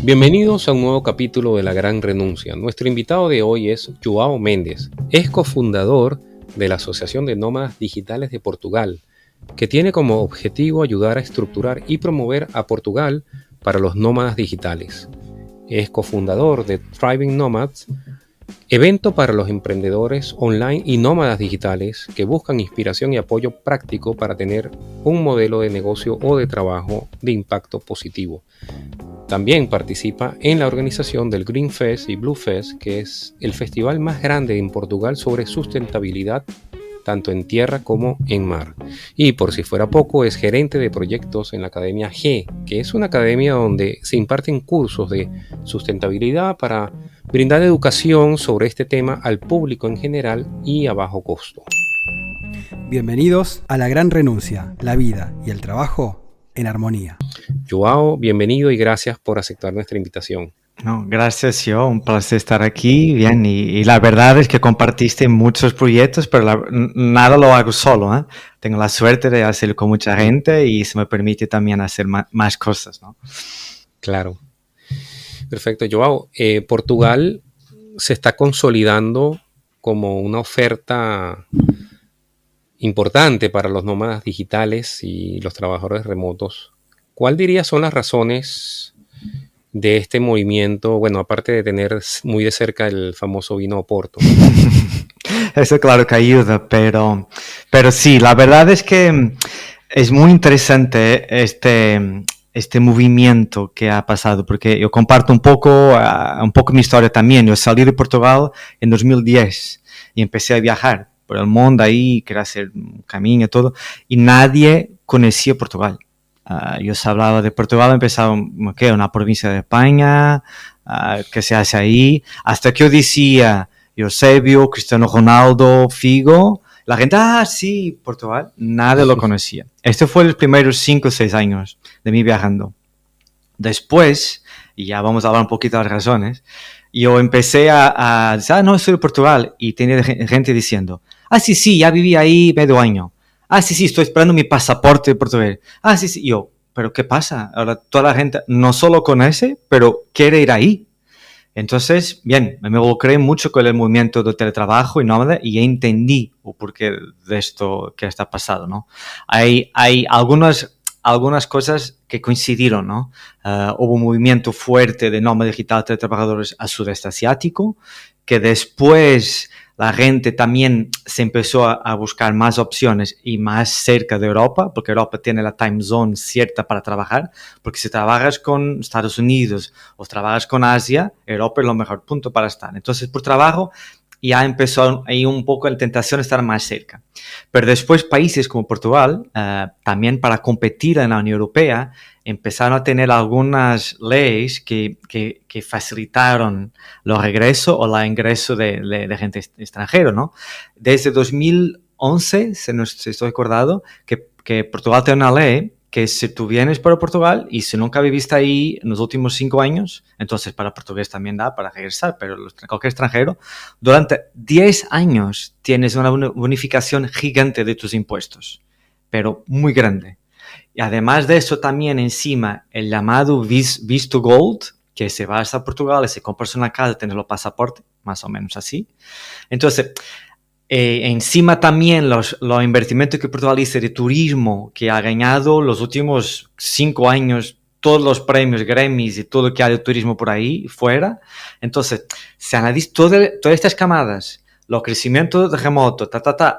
Bienvenidos a un nuevo capítulo de La Gran Renuncia. Nuestro invitado de hoy es João Mendes. Es cofundador de la Asociación de Nómadas Digitales de Portugal, que tiene como objetivo ayudar a estructurar y promover a Portugal para los nómadas digitales. Es cofundador de Thriving Nomads, evento para los emprendedores online y nómadas digitales que buscan inspiración y apoyo práctico para tener un modelo de negocio o de trabajo de impacto positivo. También participa en la organización del Green Fest y Blue Fest, que es el festival más grande en Portugal sobre sustentabilidad, tanto en tierra como en mar. Y por si fuera poco, es gerente de proyectos en la Academia G, que es una academia donde se imparten cursos de sustentabilidad para brindar educación sobre este tema al público en general y a bajo costo. Bienvenidos a La Gran Renuncia, la vida y el trabajo en armonía. João, bienvenido y gracias por aceptar nuestra invitación. No, gracias, yo, un placer estar aquí. Bien, y la verdad es que compartiste muchos proyectos, pero nada lo hago solo, ¿eh? Tengo la suerte de hacerlo con mucha gente y se me permite también hacer más cosas, ¿no? Claro. Perfecto, João. Portugal se está consolidando como una oferta importante para los nómadas digitales y los trabajadores remotos. ¿Cuál dirías son las razones de este movimiento? Bueno, aparte de tener muy de cerca el famoso vino Oporto. Eso claro que ayuda, pero sí, la verdad es que es muy interesante este movimiento que ha pasado, porque yo comparto un poco mi historia también. Yo salí de Portugal en 2010 y empecé a viajar por el mundo ahí, quería hacer un camino y todo, y nadie conocía Portugal. Yo se hablaba de Portugal, empezaba una provincia de España, ¿qué se hace ahí? Hasta que yo decía Eusebio, Cristiano Ronaldo, Figo, la gente, sí, Portugal, nadie lo conocía. Este fue los primeros 5 o 6 años de mí viajando. Después, y ya vamos a hablar un poquito de las razones, yo empecé a decir, no, soy de Portugal, y tenía gente diciendo, sí, ya viví ahí medio año. Sí, estoy esperando mi pasaporte de portugués. Sí. Yo, ¿pero qué pasa? Ahora toda la gente no solo conoce, pero quiere ir ahí. Entonces, bien, me involucré mucho con el movimiento de teletrabajo y nómada y entendí el porqué de esto que está pasando, ¿no? Hay algunas cosas que coincidieron, ¿no? Hubo un movimiento fuerte de nómada digital de trabajadores al sudeste asiático, que después la gente también se empezó a buscar más opciones y más cerca de Europa, porque Europa tiene la time zone cierta para trabajar, porque si trabajas con Estados Unidos o trabajas con Asia, Europa es el mejor punto para estar. Entonces, por trabajo, ya empezó ahí un poco la tentación de estar más cerca. Pero después países como Portugal, también para competir en la Unión Europea, empezaron a tener algunas leyes que facilitaron los regresos o el ingreso de gente extranjera, ¿no? Desde 2011, si estoy acordado, que Portugal tiene una ley que si tú vienes para Portugal y si nunca viviste ahí en los últimos 5 años, entonces para portugués también da para regresar, pero cualquier extranjero, durante 10 años tienes una bonificación gigante de tus impuestos, pero muy grande. Y además de eso también encima el llamado Visto Gold, que se va hasta Portugal y se compra una casa, tienes el pasaporte, más o menos así. Entonces, encima también los invertimentos que Portugal hizo de turismo, que ha ganado los últimos 5 años todos los premios Grammys y todo lo que hay de turismo por ahí fuera. Entonces, se analiza todas estas camadas, los crecimientos de remoto,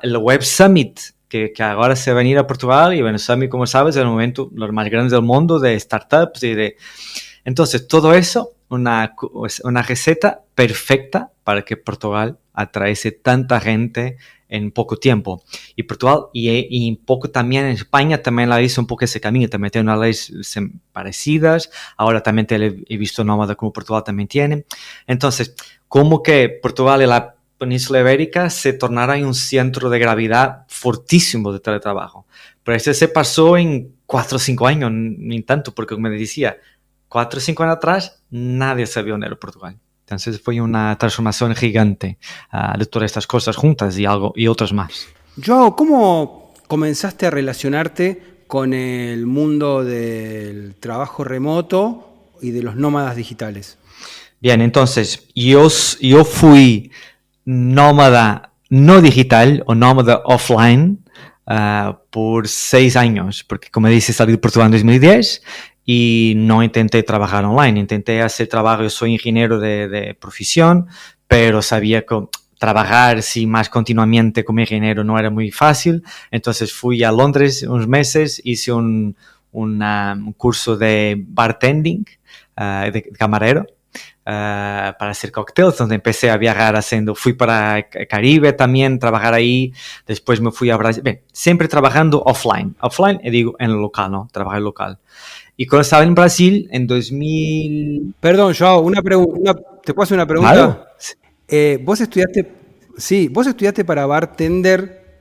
el Web Summit, que ahora se va a venir a Portugal, y bueno, Summit, como sabes, es el momento los más grandes del mundo de startups y de... Entonces, todo eso, una receta perfecta para que Portugal atraese tanta gente en poco tiempo. Y Portugal, y un poco también en España, también la hizo un poco ese camino, también tiene unas leyes parecidas, ahora también he visto nómada como Portugal también tiene. Entonces, como que Portugal y la Península Ibérica se tornara en un centro de gravedad fortísimo de teletrabajo. Pero esto se pasó en 4 o 5 años, ni tanto, porque como me decía, 4 o 5 años atrás, nadie sabía dónde era Portugal. Entonces fue una transformación gigante de todas estas cosas juntas y otras más. João, ¿cómo comenzaste a relacionarte con el mundo del trabajo remoto y de los nómadas digitales? Bien, entonces yo fui nómada no digital o nómada offline por 6 años, porque como dices, salí de Portugal en 2010 y no intenté trabajar online, intenté hacer trabajo, yo soy ingeniero de profesión, pero sabía que trabajar sí, más continuamente como ingeniero no era muy fácil, entonces fui a Londres unos meses, hice un curso de bartending, de camarero, para hacer cócteles, donde empecé a viajar fui para Caribe también, trabajar ahí, después me fui a Brasil, bien, siempre trabajando offline, digo en lo local, ¿no? Trabajar local. Y cuando estaba en Brasil, en 2000... Perdón, Joao, ¿te puedo hacer una pregunta? Claro. Vos estudiaste para bartender,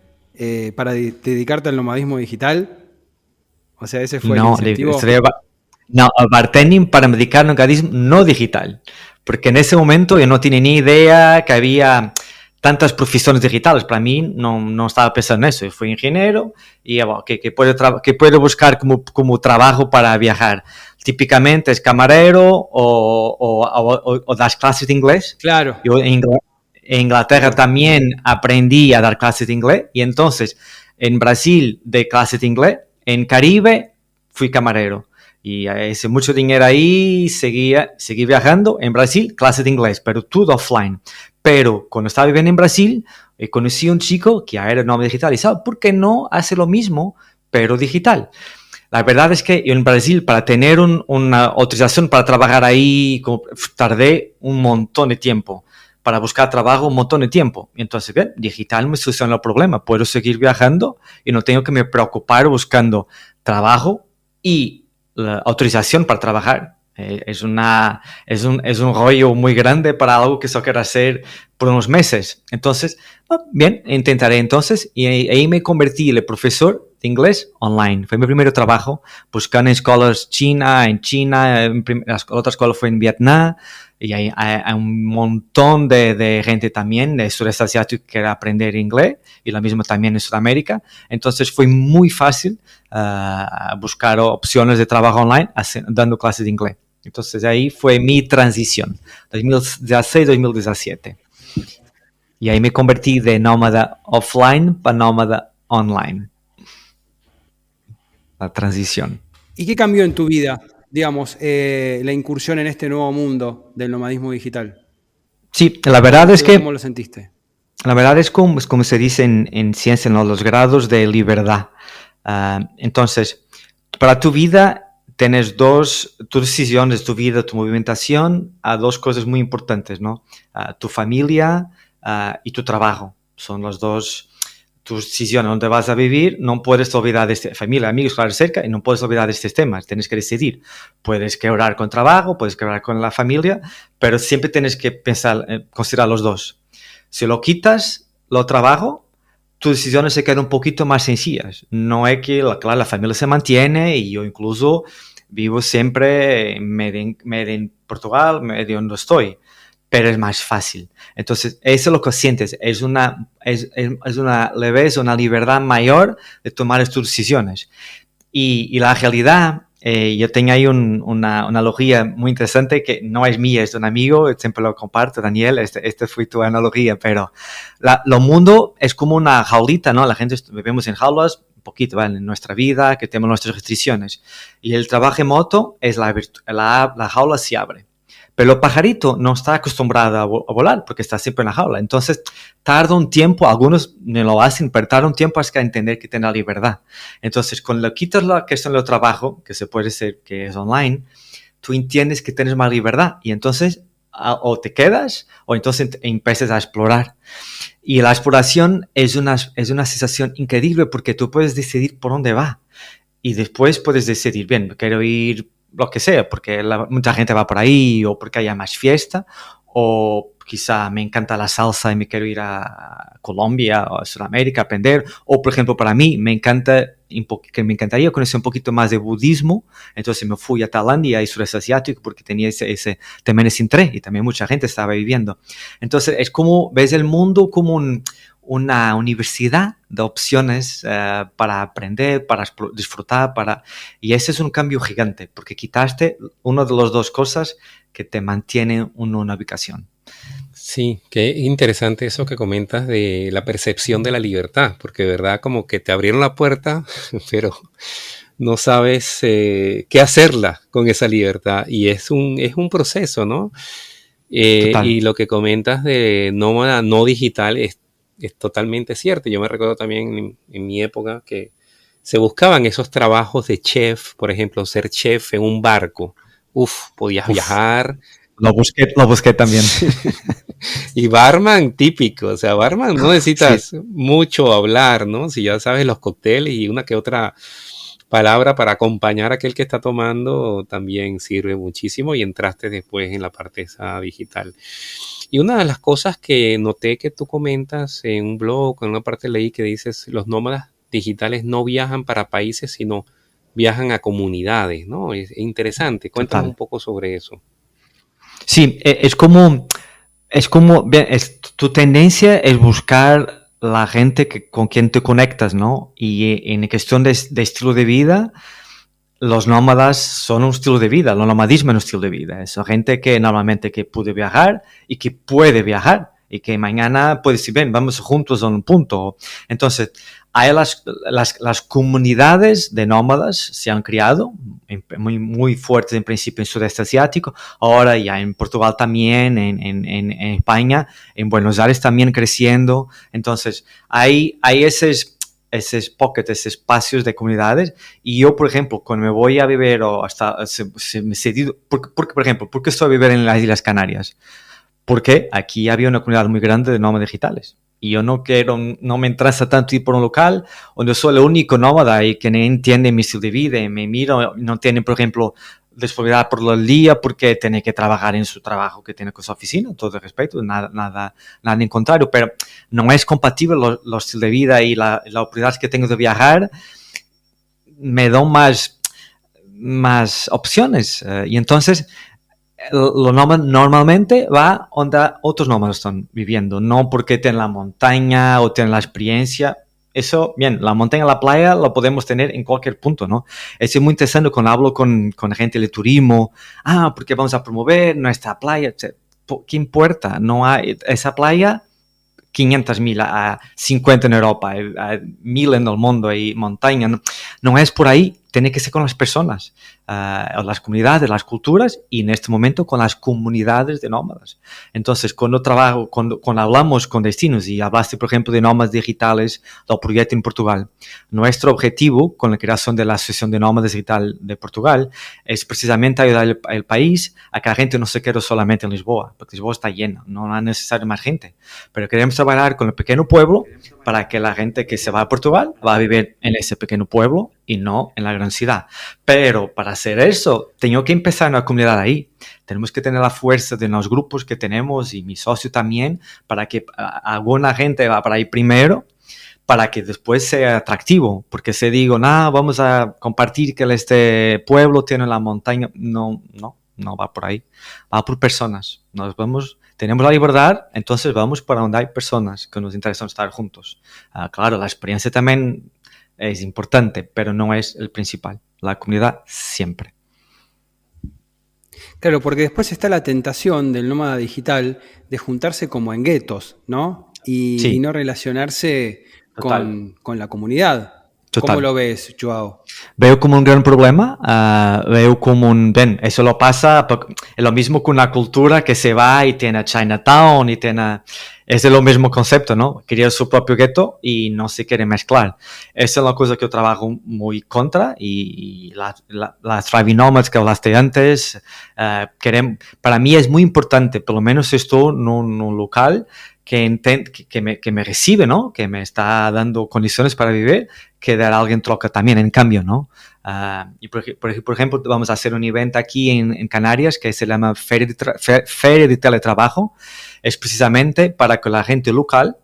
para dedicarte al nomadismo digital. O sea, ese fue el incentivo. No, bartending para dedicar a un no digital. Porque en ese momento yo no tenía ni idea que había tantas profesiones digitales. Para mí no estaba pensando en eso. Yo fui ingeniero y bueno, que puedo buscar como trabajo para viajar. Típicamente es camarero o das clases de inglés. Claro. Yo en Inglaterra también aprendí a dar clases de inglés y entonces en Brasil de clases de inglés, en Caribe fui camarero. Y hice mucho dinero ahí, seguí viajando. En Brasil, clases de inglés, pero todo offline. Pero cuando estaba viviendo en Brasil, conocí a un chico que era nómada digital y ¿sabe por qué no hace lo mismo, pero digital? La verdad es que yo en Brasil, para tener una autorización para trabajar ahí, tardé un montón de tiempo. Para buscar trabajo, un montón de tiempo. Y entonces, bien, digital me soluciona el problema. Puedo seguir viajando y no tengo que me preocupar buscando trabajo y la autorización para trabajar. Es un rollo muy grande para algo que solo quiero hacer por unos meses. Entonces, bien, intentaré entonces. Y ahí me convertí en profesor de inglés online. Fue mi primer trabajo, buscando en escuelas en China, la otra escuela fue en Vietnam. Y hay un montón de gente también de sudeste asiático que quiere aprender inglés y lo mismo también en Sudamérica. Entonces fue muy fácil buscar opciones de trabajo online dando clases de inglés. Entonces ahí fue mi transición, 2016-2017. Y ahí me convertí de nómada offline para nómada online. La transición. ¿Y qué cambió en tu vida, digamos, la incursión en este nuevo mundo del nomadismo digital? Sí, la verdad es que... ¿Cómo lo sentiste? La verdad es como se dice en ciencia, ¿no? Los grados de libertad. Entonces, para tu vida tienes tus decisiones, tu vida, tu movimentación, a dos cosas muy importantes, ¿no? Tu familia y tu trabajo. Son las dos tus decisiones. Donde vas a vivir, no puedes olvidar de familia, amigos, claro, cerca, y no puedes olvidar de estos temas. Tienes que decidir. Puedes quebrar con trabajo, puedes quebrar con la familia, pero siempre tienes que considerar los dos. Si lo quitas, lo trabajo, tus decisiones se quedan un poquito más sencillas. No es que, claro, la familia se mantiene y yo incluso vivo siempre medio en Portugal, medio donde estoy, pero es más fácil. Entonces, eso es lo que sientes, es una leveza, una libertad mayor de tomar tus decisiones. Y la realidad, yo tengo ahí una analogía muy interesante que no es mía, es de un amigo, siempre lo comparto, Daniel, esta fue tu analogía, pero lo mundo es como una jaulita, ¿no? La gente vivimos en jaulas, un poquito, ¿vale? En nuestra vida, que tenemos nuestras restricciones. Y el trabajo remoto es la jaula se abre. Pero el pajarito no está acostumbrado a volar porque está siempre en la jaula. Entonces, tarda un tiempo, algunos no lo hacen, pero tarda un tiempo hasta entender que tiene la libertad. Entonces, cuando quitas la cuestión del trabajo, que se puede ser que es online, tú entiendes que tienes más libertad. Y entonces, o te quedas o entonces empiezas a explorar. Y la exploración es una sensación increíble porque tú puedes decidir por dónde va. Y después puedes decidir, bien, quiero ir lo que sea, porque mucha gente va por ahí o porque haya más fiesta o quizá me encanta la salsa y me quiero ir a Colombia o a Sudamérica a aprender, o por ejemplo para mí me encantaría conocer un poquito más de budismo, entonces me fui a Tailandia y Sudeste Asiático porque tenía también ese interés y también mucha gente estaba viviendo. Entonces es como ves el mundo como una universidad de opciones para aprender, para disfrutar, y ese es un cambio gigante, porque quitaste una de las dos cosas que te mantienen en una ubicación. Sí, qué interesante eso que comentas de la percepción de la libertad, porque de verdad como que te abrieron la puerta, pero no sabes qué hacerla con esa libertad, y es un proceso, ¿no? Y lo que comentas de nómada no digital es totalmente cierto. Yo me recuerdo también en mi época que se buscaban esos trabajos de chef, por ejemplo, ser chef en un barco. Podías viajar. Lo busqué también. Y barman típico, o sea, barman no necesitas mucho hablar, ¿no? Si ya sabes los cócteles y una que otra palabra para acompañar a aquel que está tomando también sirve muchísimo, y entraste después en la parte esa digital. Y una de las cosas que noté que tú comentas en un blog, en una parte leí que dices, los nómadas digitales no viajan para países, sino viajan a comunidades, ¿no? Es interesante. Cuéntame un poco sobre eso. Sí, tu tendencia es buscar la gente con quien te conectas, ¿no? Y en cuestión de estilo de vida, los nómadas son un estilo de vida, el nomadismo es un estilo de vida. Es gente que normalmente que puede viajar y que puede viajar y que mañana puede decir, ven, vamos juntos a un punto. Entonces, hay las comunidades de nómadas se han creado muy, muy fuertes en principio en Sudeste Asiático, ahora ya en Portugal también, en España, en Buenos Aires también creciendo. Entonces, hay esos pockets, esos espacios de comunidades, y yo, por ejemplo, cuando me voy a vivir o hasta me cedido, por ejemplo, ¿por qué estoy a vivir en las Islas Canarias? Porque aquí había una comunidad muy grande de nómadas digitales. Y yo no me interesa tanto ir por un local donde soy el único nómada y que no entiende mi estilo de vida y me miro, no tiene, por ejemplo, disponibilidad por el día porque tiene que trabajar en su trabajo que tiene con su oficina, todo el respeto, nada en contrario, pero no es compatible los estilos de vida y la oportunidad que tengo de viajar me dan más opciones. Y entonces lo nómada normalmente va donde otros nómadas están viviendo, no porque tienen la montaña o tienen la experiencia. Eso, bien, la montaña, la playa, lo podemos tener en cualquier punto, ¿no? Es muy interesante cuando hablo con gente de turismo, porque vamos a promover nuestra playa. ¿Qué importa? No hay esa playa, 500.000 a 50 en Europa, a 1.000 en el mundo y montaña. No es por ahí, tiene que ser con las personas, las comunidades, las culturas, y en este momento con las comunidades de nómadas. Entonces, cuando hablamos con destinos, y hablaste, por ejemplo, de nómadas digitales, del proyecto en Portugal, nuestro objetivo con la creación de la Asociación de Nómadas Digital de Portugal es precisamente ayudar al país a que la gente no se quede solamente en Lisboa, porque Lisboa está llena, no es necesario más gente, pero queremos trabajar con el pequeño pueblo para que la gente que se va a Portugal va a vivir en ese pequeño pueblo y no en la gran ciudad. Pero para hacer eso, tengo que empezar una comunidad ahí. Tenemos que tener la fuerza de los grupos que tenemos y mi socio también, para que alguna gente va para ahí primero, para que después sea atractivo. Porque si digo, vamos a compartir que este pueblo tiene la montaña, no va por ahí. Va por personas. Tenemos la libertad, entonces vamos para donde hay personas que nos interesan estar juntos. Claro, la experiencia también es importante, pero no es el principal. La comunidad siempre. Claro, porque después está la tentación del nómada digital de juntarse como en guetos, ¿no? Y no relacionarse con la comunidad. Total. ¿Cómo lo ves, Joao? Veo como un gran problema, veo como eso lo pasa, es lo mismo que una cultura que se va y tiene Chinatown y es lo mismo concepto, ¿no? Quería su propio gueto y no se quiere mezclar. Esa es la cosa que yo trabajo muy contra, y las Thriving Nomads que hablaste antes, para mí es muy importante, por lo menos estoy en un local que me recibe, ¿no? Que me está dando condiciones para vivir, que dar a alguien troca también, en cambio, ¿no? Y por ejemplo, vamos a hacer un evento aquí en Canarias que se llama Feria de Teletrabajo. Es precisamente para que la gente local,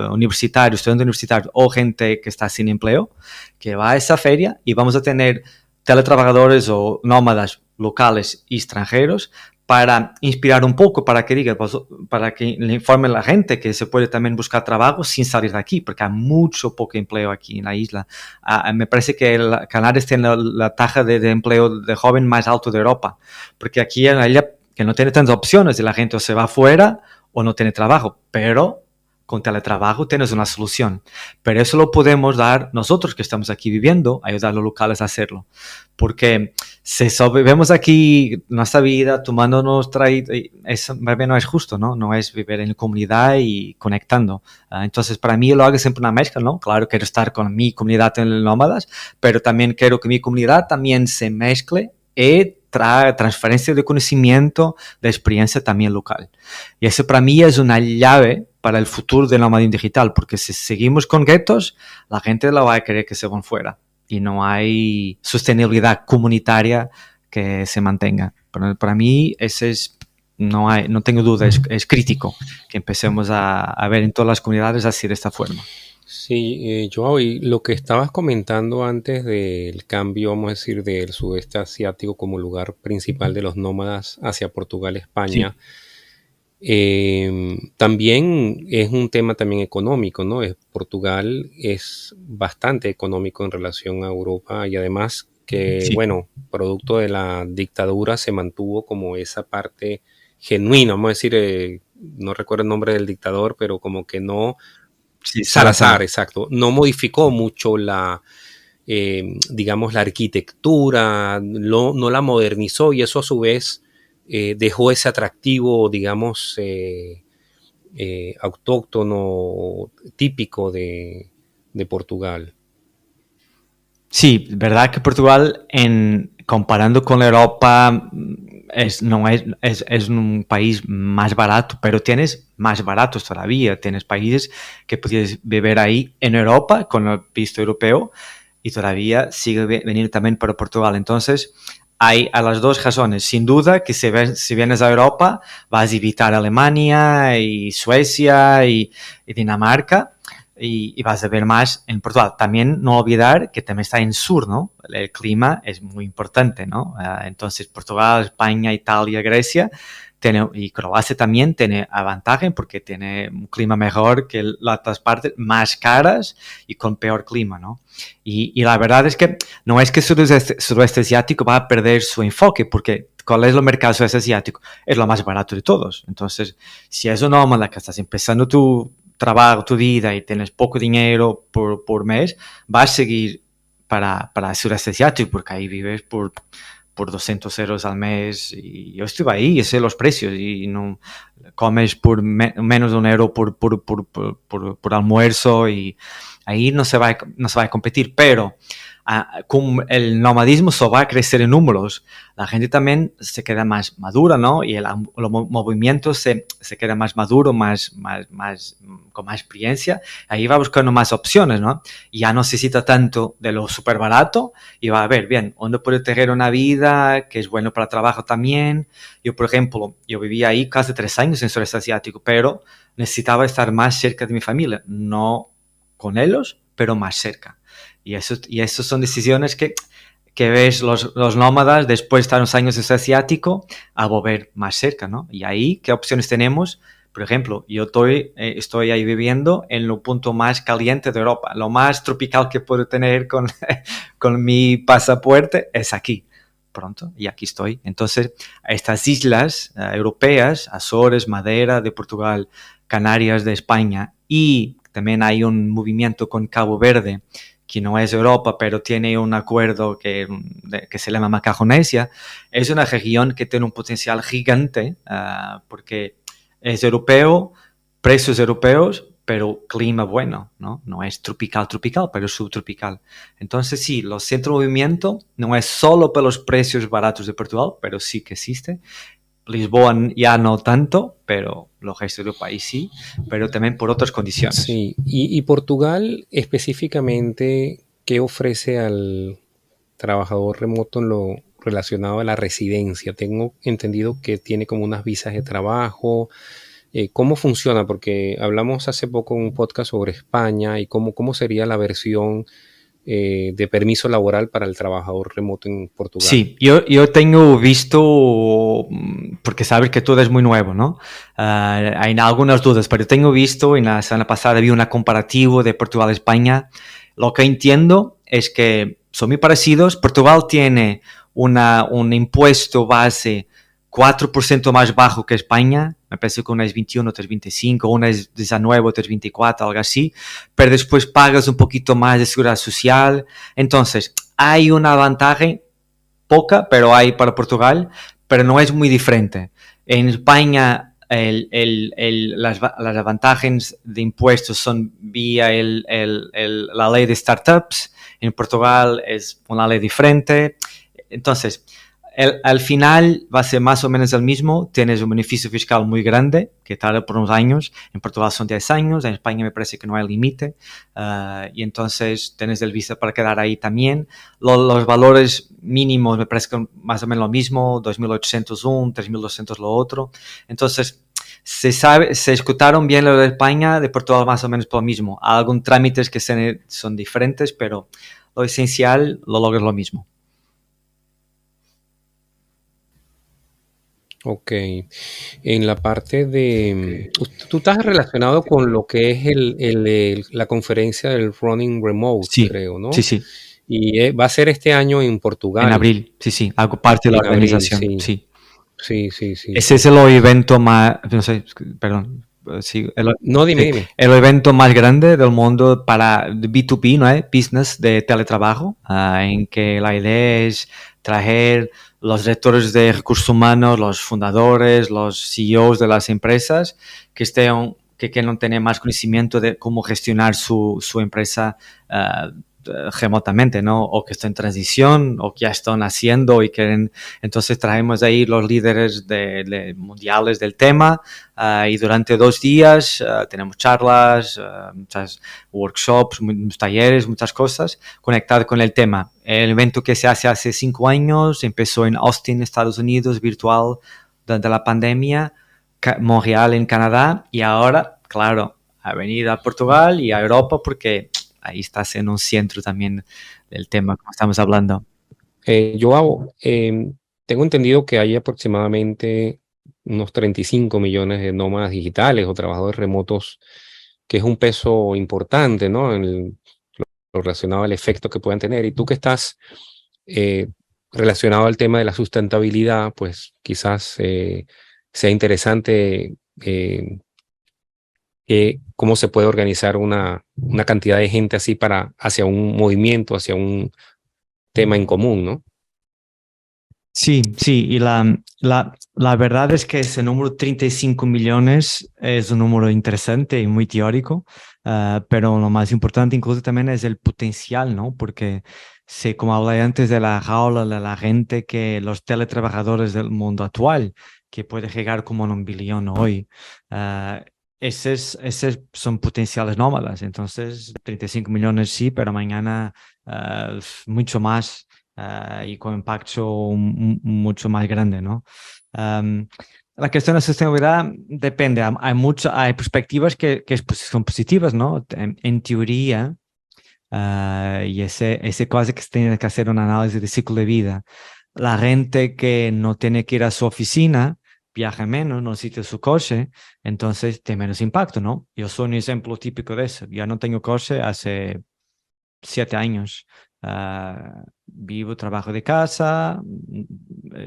universitarios, estudiantes universitarios o gente que está sin empleo, que va a esa feria, y vamos a tener teletrabajadores o nómadas locales y extranjeros para inspirar un poco, para que diga, pues, para que le informe a la gente que se puede también buscar trabajo sin salir de aquí, porque hay mucho poco empleo aquí en la isla. Me parece que Canarias tiene la tasa de empleo de joven más alto de Europa, porque aquí en la isla que no tiene tantas opciones y la gente o se va afuera o no tiene trabajo, pero con teletrabajo tienes una solución. Pero eso lo podemos dar nosotros que estamos aquí viviendo, ayudar a los locales a hacerlo. Porque si vivimos aquí nuestra vida tomándonos eso no es justo, ¿no? No es vivir en comunidad y conectando. Entonces, para mí lo hago siempre una mezcla, ¿no? Claro, quiero estar con mi comunidad en Nómadas, pero también quiero que mi comunidad también se mezcle y trae transferencia de conocimiento, de experiencia también local. Y eso para mí es una llave para el futuro del nomadismo digital, porque si seguimos con guetos, la gente la va a querer que se van fuera y no hay sostenibilidad comunitaria que se mantenga. Pero para mí ese es, no tengo duda, es crítico que empecemos a ver en todas las comunidades así de esta forma. Sí, Joao, y lo que estabas comentando antes del cambio, vamos a decir, del sudeste asiático como lugar principal de los nómadas hacia Portugal, España, también es un tema también económico, ¿no? Portugal es bastante económico en relación a Europa y además que, bueno, producto de la dictadura se mantuvo como esa parte genuina, vamos a decir, no recuerdo el nombre del dictador, pero como que no... Sí, Salazar, exacto. No modificó mucho digamos, la arquitectura, no la modernizó y eso a su vez dejó ese atractivo, digamos, autóctono, típico de Portugal. Sí, verdad que Portugal, comparando con Europa, es un país más barato, pero tienes más baratos todavía. Tienes países que puedes vivir ahí en Europa con el visto europeo y todavía sigue venir también para Portugal. Entonces, hay a las dos razones. Sin duda que si vienes a Europa vas a evitar Alemania y Suecia y Dinamarca. Y vas a ver más en Portugal. También no olvidar que también está en sur, ¿no? El clima es muy importante, ¿no? Entonces, Portugal, España, Italia, Grecia y Croacia también tiene ventaja porque tiene un clima mejor que las otras partes, más caras y con peor clima, ¿no? Y la verdad es que no es que el sudeste asiático va a perder su enfoque, porque ¿cuál es el mercado sudeste asiático? Es lo más barato de todos. Entonces, si es un nómada que estás empezando tu trabajo, tu vida y tienes poco dinero por mes, vas a seguir para el sureste asiático porque ahí vives por 200 euros al mes y yo estuve ahí y sé los precios y no comes por menos de €1 por almuerzo y ahí no se va a competir, pero con el nomadismo solo va a crecer en números. La gente también se queda más madura, ¿no? Y los movimientos se queda más maduro, con más experiencia. Ahí va buscando más opciones, ¿no? Ya no necesita tanto de lo súper barato y va a ver, bien, ¿dónde puede tener una vida que es bueno para el trabajo también? Yo, por ejemplo, vivía ahí casi 3 años en el sureste asiático, pero necesitaba estar más cerca de mi familia. No con ellos, pero más cerca. Y eso son decisiones que ves los nómadas después de estar unos años en el asiático a volver más cerca, ¿no? Y ahí, ¿qué opciones tenemos? Por ejemplo, yo estoy ahí viviendo en el punto más caliente de Europa. Lo más tropical que puedo tener con mi pasaporte es aquí. Pronto, y aquí estoy. Entonces, estas islas europeas, Azores, Madeira de Portugal, Canarias de España, y también hay un movimiento con Cabo Verde, que no es Europa, pero tiene un acuerdo que se llama Macaronesia. Es una región que tiene un potencial gigante porque es europeo, precios europeos, pero clima bueno, ¿no? No es tropical, pero subtropical. Entonces sí, los centros de movimiento no es solo por los precios baratos de Portugal, pero sí que existe. Lisboa ya no tanto, pero los restos del país sí, pero también por otras condiciones. Sí, y Portugal específicamente, ¿qué ofrece al trabajador remoto en lo relacionado a la residencia? Tengo entendido que tiene como unas visas de trabajo. ¿Cómo funciona? Porque hablamos hace poco en un podcast sobre España y cómo sería la versión de permiso laboral para el trabajador remoto en Portugal. Sí, yo tengo visto, porque sabes que todo es muy nuevo, ¿no? Hay algunas dudas, pero tengo visto, en la semana pasada vi una comparativo de Portugal y España. Lo que entiendo es que son muy parecidos. Portugal tiene un impuesto base 4% más bajo que España. Me parece que una es 21, otra es 25, una es 19, otra es 24, algo así. Pero después pagas un poquito más de seguridad social. Entonces, hay una ventaja poca, pero hay para Portugal, pero no es muy diferente. En España las ventajas de impuestos son vía la ley de startups. En Portugal es una ley diferente. Entonces, al final va a ser más o menos el mismo. Tienes un beneficio fiscal muy grande que tarda por unos años. En Portugal son 10 años, en España me parece que no hay límite. Y entonces tienes el visa para quedar ahí también. Los valores mínimos me parece que más o menos lo mismo, 2.800 un, 3.200 lo otro. Entonces, se ejecutaron bien lo de España, de Portugal más o menos por lo mismo. Hay algunos trámites que son diferentes, pero lo esencial lo logras lo mismo. Ok. En la parte de... Tú estás relacionado con lo que es la conferencia del Running Remote, Sí, creo, ¿no? sí, sí. Y va a ser este año en Portugal. En abril, sí. Hago parte de la organización, abril, sí. Sí. Ese es el evento más... No sé, perdón. Sí, No, dime. El evento más grande del mundo para B2B, ¿no? Business de teletrabajo, en que la idea es traer los directores de recursos humanos, los fundadores, los CEOs de las empresas que no tienen más conocimiento de cómo gestionar su empresa remotamente, ¿no? O que están en transición o que ya están haciendo y quieren. Entonces traemos ahí los líderes mundiales del tema y durante 2 días tenemos charlas, muchas workshops, muchos talleres, muchas cosas conectadas con el tema. El evento que se hace 5 años empezó en Austin, Estados Unidos, virtual durante la pandemia, Montreal en Canadá y ahora, claro, ha venido a Portugal y a Europa porque ahí estás en un centro también del tema, como estamos hablando. Joao, tengo entendido que hay aproximadamente unos 35 millones de nómadas digitales o trabajadores remotos, que es un peso importante, ¿no? Lo relacionado al efecto que puedan tener. Y tú que estás relacionado al tema de la sustentabilidad, pues quizás sea interesante cómo se puede organizar una cantidad de gente así hacia un movimiento, hacia un tema en común, ¿no? Sí, y la verdad es que ese número 35 millones es un número interesante y muy teórico, pero lo más importante incluso también es el potencial, ¿no? Porque como hablé antes de la jaula de la gente, que los teletrabajadores del mundo actual, que puede llegar como a 1 billón hoy, esos son potenciales nómadas. Entonces, 35 millones sí, pero mañana mucho más. Y con impacto mucho más grande, ¿no? La cuestión de sostenibilidad depende. Hay perspectivas que son positivas, ¿no? En teoría, y ese casi que se tiene que hacer un análisis de ciclo de vida. La gente que no tiene que ir a su oficina viaja menos, no necesita su coche, entonces tiene menos impacto, ¿no? Yo soy un ejemplo típico de eso. Ya no tengo coche hace 7 años. Vivo, trabajo de casa,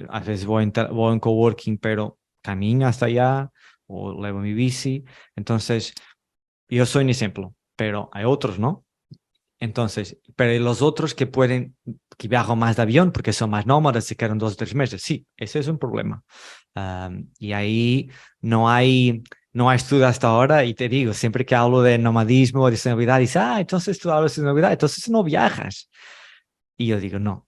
a veces voy en coworking, pero camino hasta allá o llevo mi bici. Entonces, yo soy un ejemplo, pero hay otros, ¿no? Entonces, pero los otros que viajan más de avión porque son más nómadas, se quedan 2 o 3 meses. Sí, ese es un problema. Y ahí no hay estudio hasta ahora, y te digo, siempre que hablo de nomadismo o de sostenibilidad, dices, entonces tú hablas de sostenibilidad, entonces no viajas. Y yo digo, no,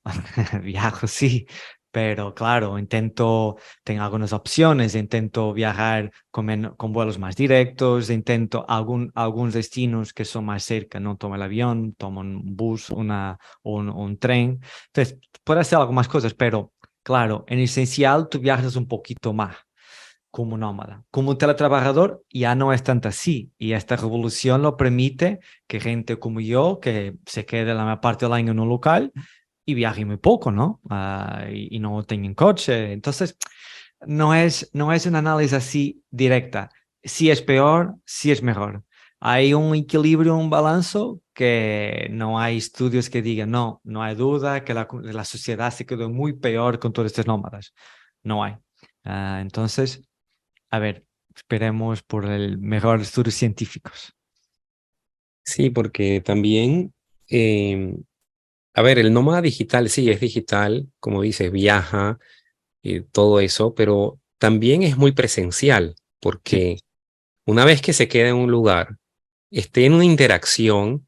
viajo sí, pero claro, tengo algunas opciones, intento viajar con vuelos más directos, intento algunos destinos que son más cerca, no tomo el avión, tomo un bus, un tren. Entonces, puedo hacer algunas cosas, pero claro, en esencial tú viajas un poquito más. como nómada. Como teletrabajador ya no es tanto así, y esta revolución lo permite que gente como yo, que se quede la mayor parte del año en un local y viaje muy poco, ¿no? Y no tengan coche. Entonces, no es un análisis así directa. Si es peor, si es mejor. Hay un equilibrio, un balance que no hay estudios que digan, no hay duda que la sociedad se quedó muy peor con todos estos nómadas. No hay. Entonces, a ver, esperemos por el mejor estudios científicos. Sí, porque también, a ver, el nómada digital, sí, es digital, como dices, viaja y todo eso, pero también es muy presencial, Sí, porque una vez que se queda en un lugar, esté en una interacción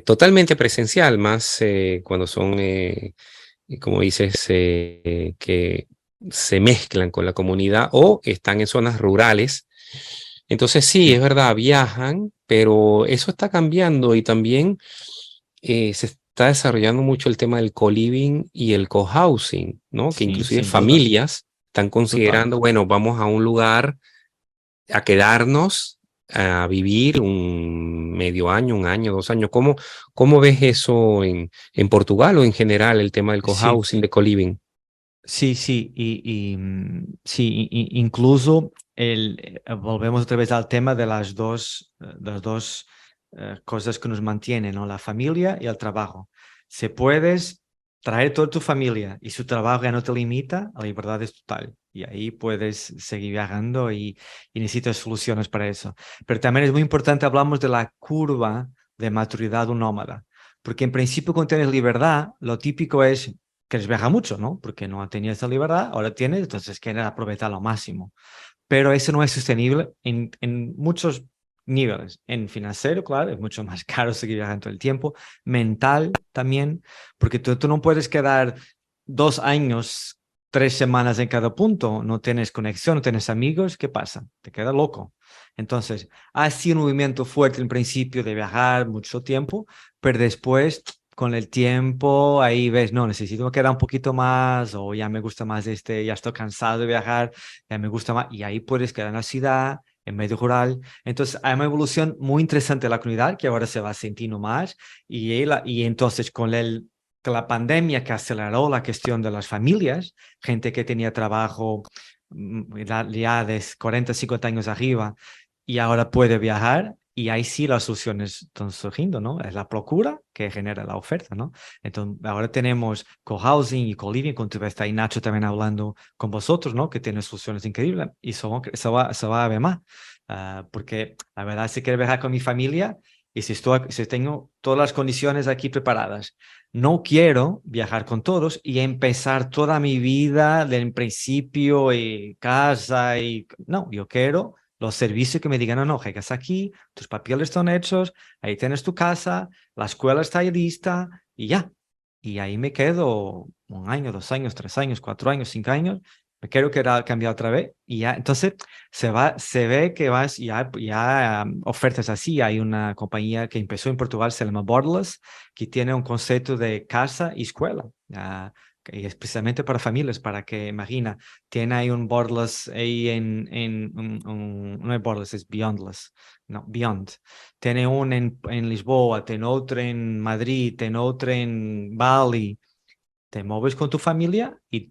totalmente presencial, más cuando son, como dices, que se mezclan con la comunidad o están en zonas rurales. Entonces sí, sí, es verdad, viajan, pero eso está cambiando y también se está desarrollando mucho el tema del co-living y el co-housing, ¿no? Que sí, inclusive sin duda. familias están Total. considerando, bueno, vamos a un lugar a quedarnos a vivir un medio año, un año, 2 años. ¿Cómo ves eso en Portugal o en general el tema del Sí, cohousing, de co-living? sí, sí, sí, incluso volvemos otra vez al tema de las dos cosas que nos mantienen, ¿no? La familia y el trabajo. Si puedes traer toda tu familia y su trabajo ya no te limita, la libertad es total. Y ahí puedes seguir viajando y necesitas soluciones para eso. Pero también es muy importante, hablamos de la curva de maturidad de un nómada. Porque en principio, cuando tienes libertad, lo típico es quieres viajar mucho, ¿no? Porque no tenías esa libertad, ahora tienes, entonces quieres aprovechar lo máximo. Pero eso no es sostenible en muchos niveles. En financiero, claro, es mucho más caro seguir viajando todo el tiempo. Mental también, porque tú no puedes quedar 2 años, 3 semanas en cada punto, no tienes conexión, no tienes amigos, ¿qué pasa? Te queda loco. Entonces, ha sido un movimiento fuerte en principio de viajar mucho tiempo, pero después con el tiempo, ahí ves, no, necesito quedar un poquito más, o ya me gusta más ya estoy cansado de viajar, ya me gusta más, y ahí puedes quedar en la ciudad, en medio rural. Entonces, hay una evolución muy interesante de la comunidad que ahora se va sintiendo más, y entonces con la pandemia que aceleró la cuestión de las familias, gente que tenía trabajo ya de 40, 50 años arriba, y ahora puede viajar. Y ahí sí las soluciones están surgiendo, ¿no? Es la procura que genera la oferta, ¿no? Entonces, ahora tenemos cohousing y co-living, con tu está ahí Nacho también hablando con vosotros, ¿no? Que tiene soluciones increíbles y eso va a ver más. Porque la verdad, si quiero viajar con mi familia y si tengo todas las condiciones aquí preparadas, no quiero viajar con todos y empezar toda mi vida del principio y casa y... No, yo quiero los servicios que me digan, no, llegas aquí, tus papeles están hechos, ahí tienes tu casa, la escuela está ahí lista y ya. Y ahí me quedo 1 año, 2 años, 3 años, 4 años, 5 años. Me quiero quedar cambiar otra vez y ya. Entonces se ve que ya ofertas así. Hay una compañía que empezó en Portugal, se llama Borderless, que tiene un concepto de casa y escuela. Y es precisamente para familias, para que, imagina, tiene ahí un Borderless ahí no es Borderless, es Beyondless, no, Beyond. Tiene en Lisboa, tiene otro en Madrid, tiene otro en Bali. Te mueves con tu familia y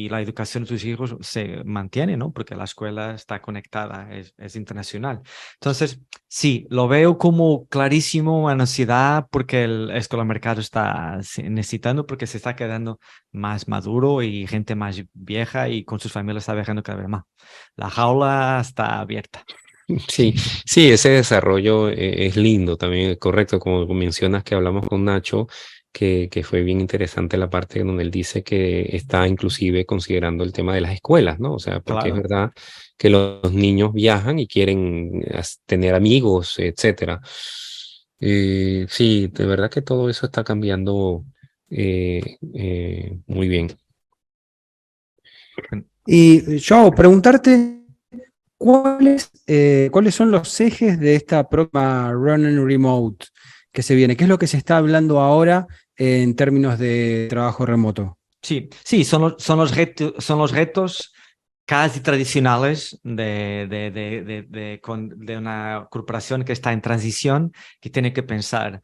la educación de tus hijos se mantiene, ¿no? Porque la escuela está conectada, es internacional. Entonces, sí, lo veo como clarísimo una necesidad porque es que el mercado está necesitando, porque se está quedando más maduro y gente más vieja y con sus familias está viajando cada vez más. La jaula está abierta. Sí, sí, ese desarrollo es lindo también, es correcto, como mencionas que hablamos con Nacho, que fue bien interesante la parte donde él dice que está inclusive considerando el tema de las escuelas, ¿no? O sea, porque es Claro. verdad que los niños viajan y quieren tener amigos, etcétera. Sí, de verdad que todo eso está cambiando muy bien. Y yo preguntarte cuáles son los ejes de esta próxima Run and Remote que se viene. ¿Qué es lo que se está hablando ahora en términos de trabajo remoto? Sí, sí, son los retos casi tradicionales de una corporación que está en transición, que tiene que pensar.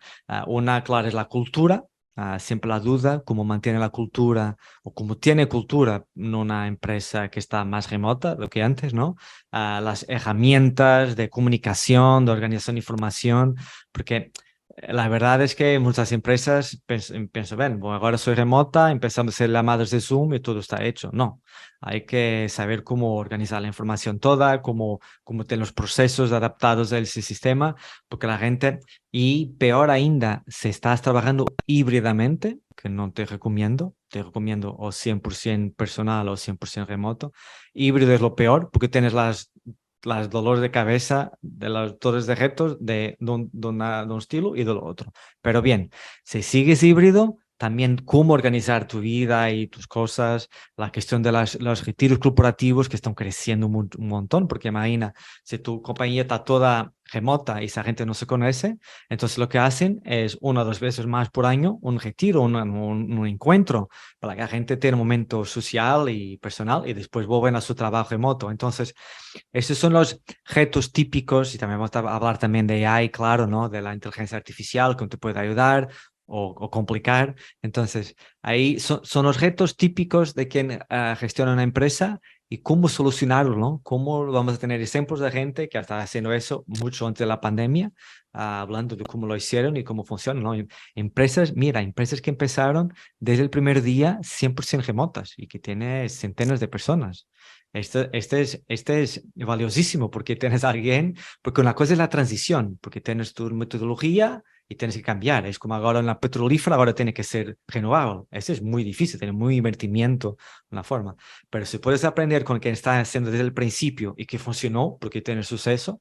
Una, claro, es la cultura. Siempre la duda, cómo mantiene la cultura o cómo tiene cultura en una empresa que está más remota de lo que antes, ¿no? Las herramientas de comunicación, de organización de información, porque la verdad es que muchas empresas piensan, ven, bueno, ahora soy remota, empezamos a hacer llamadas de Zoom y todo está hecho. No, hay que saber cómo organizar la información toda, cómo tener los procesos adaptados a ese sistema, porque la gente, y peor ainda, si estás trabajando híbridamente, que no te recomiendo o 100% personal o 100% remoto. Híbrido es lo peor porque tienes las dolores de cabeza de los dolores de retos de un estilo y de lo otro. Pero bien, si sigues híbrido, también cómo organizar tu vida y tus cosas, la cuestión de los retiros corporativos que están creciendo un montón, porque imagina, si tu compañía está toda remota y esa gente no se conoce, entonces lo que hacen es 1 o 2 veces más por año un retiro, un encuentro, para que la gente tenga un momento social y personal y después vuelven a su trabajo remoto. Entonces, esos son los retos típicos, y también vamos a hablar también de AI, claro, ¿no? De la inteligencia artificial, que te puede ayudar o complicar. Entonces, ahí son los retos típicos de quien gestiona una empresa y cómo solucionarlo, ¿no? Cómo vamos a tener ejemplos de gente que está haciendo eso mucho antes de la pandemia, hablando de cómo lo hicieron y cómo funciona, ¿no? Empresas que empezaron desde el primer día 100% remotas y que tiene centenas de personas. Este es valiosísimo porque tienes a alguien, porque una cosa es la transición, porque tienes tu metodología y tienes que cambiar. Es como ahora en la petrolífera, ahora tiene que ser renovable. Eso es muy difícil, tiene muy invertimiento en la forma. Pero si puedes aprender con quien está haciendo desde el principio y que funcionó, porque tiene suceso,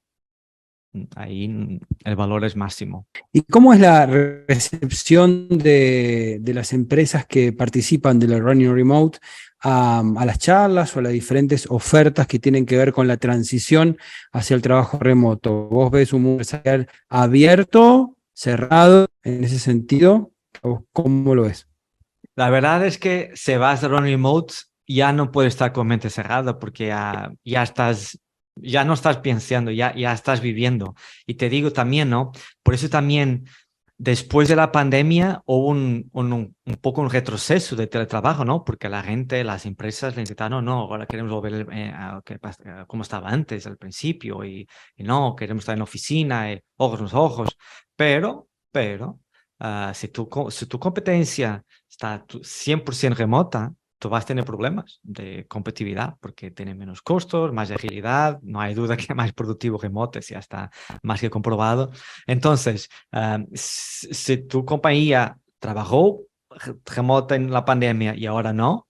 ahí el valor es máximo. ¿Y cómo es la recepción de las empresas que participan de la Running Remote a las charlas o a las diferentes ofertas que tienen que ver con la transición hacia el trabajo remoto? ¿Vos ves un mundo empresarial abierto, cerrado en ese sentido? ¿O cómo lo ves? La verdad es que si vas a Running Remote ya no puedes estar con mente cerrada porque ya no estás pensando, ya estás viviendo. Y te digo también, ¿no? Por eso también después de la pandemia hubo un poco un retroceso de teletrabajo, ¿no? Porque la gente, las empresas le intentaron, no, ahora queremos volver a como estaba antes, al principio, y no, queremos estar en oficina, ojos en los ojos. Pero, si tu competencia está 100% remota, tú vas a tener problemas de competitividad porque tiene menos costos, más agilidad, no hay duda que es más productivo remoto, ya está más que comprobado. Entonces, si tu compañía trabajó remota en la pandemia y ahora no,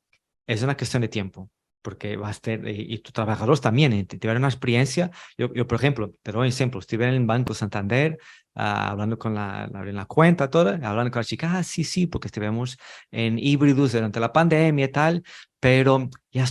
es una cuestión de tiempo, porque vas a tener, y tus trabajadores también, tuvieron una experiencia. Yo, por ejemplo, te doy un ejemplo, estuve en el Banco Santander, hablando con abrí la cuenta, toda, hablando con la chica, sí, porque estuvimos en híbridos durante la pandemia y tal, pero ya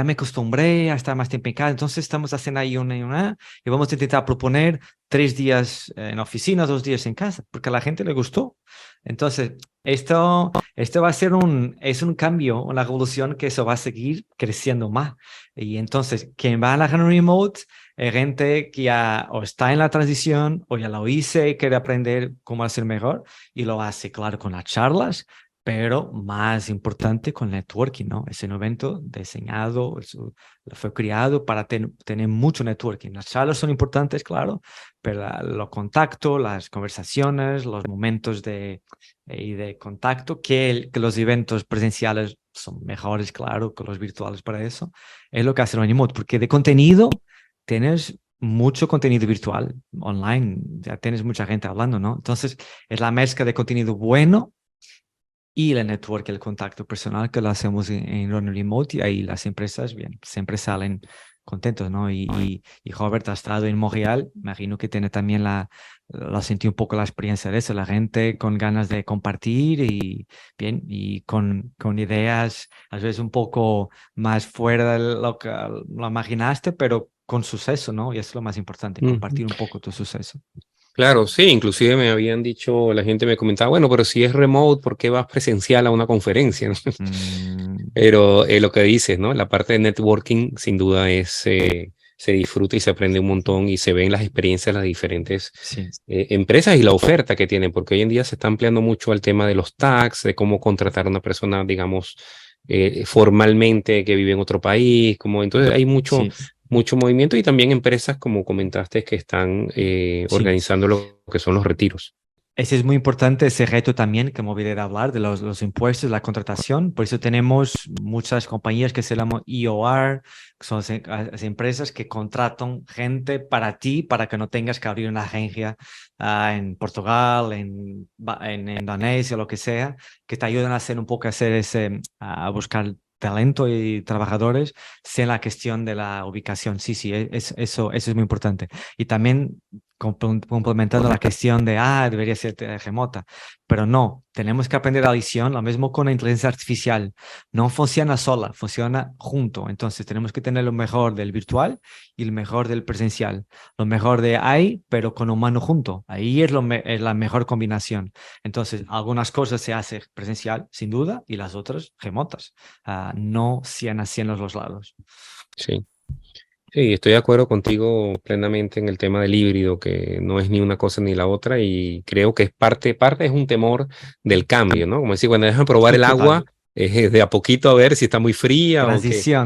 me acostumbré a estar más tiempo en casa, entonces estamos haciendo ahí y vamos a intentar proponer 3 días en oficina, 2 días en casa, porque a la gente le gustó. Entonces, esto va a ser es un cambio, una revolución que eso va a seguir creciendo más. Y entonces, quien va a la remote, gente que ya o está en la transición o ya lo hice y quiere aprender cómo hacer mejor y lo hace, claro, con las charlas, pero más importante con networking, ¿no? Es un evento diseñado, fue creado para tener mucho networking. Las charlas son importantes, claro, pero los contactos, las conversaciones, los momentos de contacto, que los eventos presenciales son mejores, claro, que los virtuales para eso, es lo que hace el remote, porque de contenido tienes mucho contenido virtual, online, ya tienes mucha gente hablando, ¿no? Entonces, es la mezcla de contenido bueno y el network, el contacto personal que lo hacemos en Running Remote y ahí las empresas, bien, siempre salen contentos, ¿no? Y Robert ha estado en Montreal, imagino que tiene también lo sentí un poco la experiencia de eso, la gente con ganas de compartir y bien, y con ideas a veces un poco más fuera de lo que lo imaginaste, pero con suceso, ¿no? Y eso es lo más importante, compartir un poco tu suceso. Claro, sí, inclusive me habían dicho, la gente me comentaba, bueno, pero si es remote, ¿por qué vas presencial a una conferencia? Pero lo que dices, ¿no? La parte de networking sin duda se disfruta y se aprende un montón y se ven las experiencias de las diferentes Sí, empresas y la oferta que tienen, porque hoy en día se está ampliando mucho al tema de los tags, de cómo contratar a una persona, digamos, formalmente que vive en otro país, como entonces hay mucho, sí, mucho movimiento y también empresas, como comentaste, que están sí. organizando lo que son los retiros. Ese es muy importante, ese reto también que me olvidé de hablar, de los impuestos, la contratación. Por eso tenemos muchas compañías que se llaman EOR, que son las empresas que contratan gente para ti, para que no tengas que abrir una agencia en Portugal, en Indonesia, lo que sea, que te ayudan a hacer un poco a buscar talento y trabajadores sin la cuestión de la ubicación. Sí, sí, eso es muy importante. Y también complementando la cuestión de, debería ser remota, pero no, tenemos que aprender la lección, lo mismo con la inteligencia artificial, no funciona sola, funciona junto, entonces tenemos que tener lo mejor del virtual y lo mejor del presencial, lo mejor de ahí, pero con humano junto, ahí es la mejor combinación, entonces algunas cosas se hacen presencial, sin duda, y las otras remotas, no 100 a 100 los lados. Sí. Sí, estoy de acuerdo contigo plenamente en el tema del híbrido, que no es ni una cosa ni la otra, y creo que es parte es un temor del cambio, ¿no? Como decir, cuando dejan probar Sí, el total. agua, de a poquito a ver si está muy fría o qué.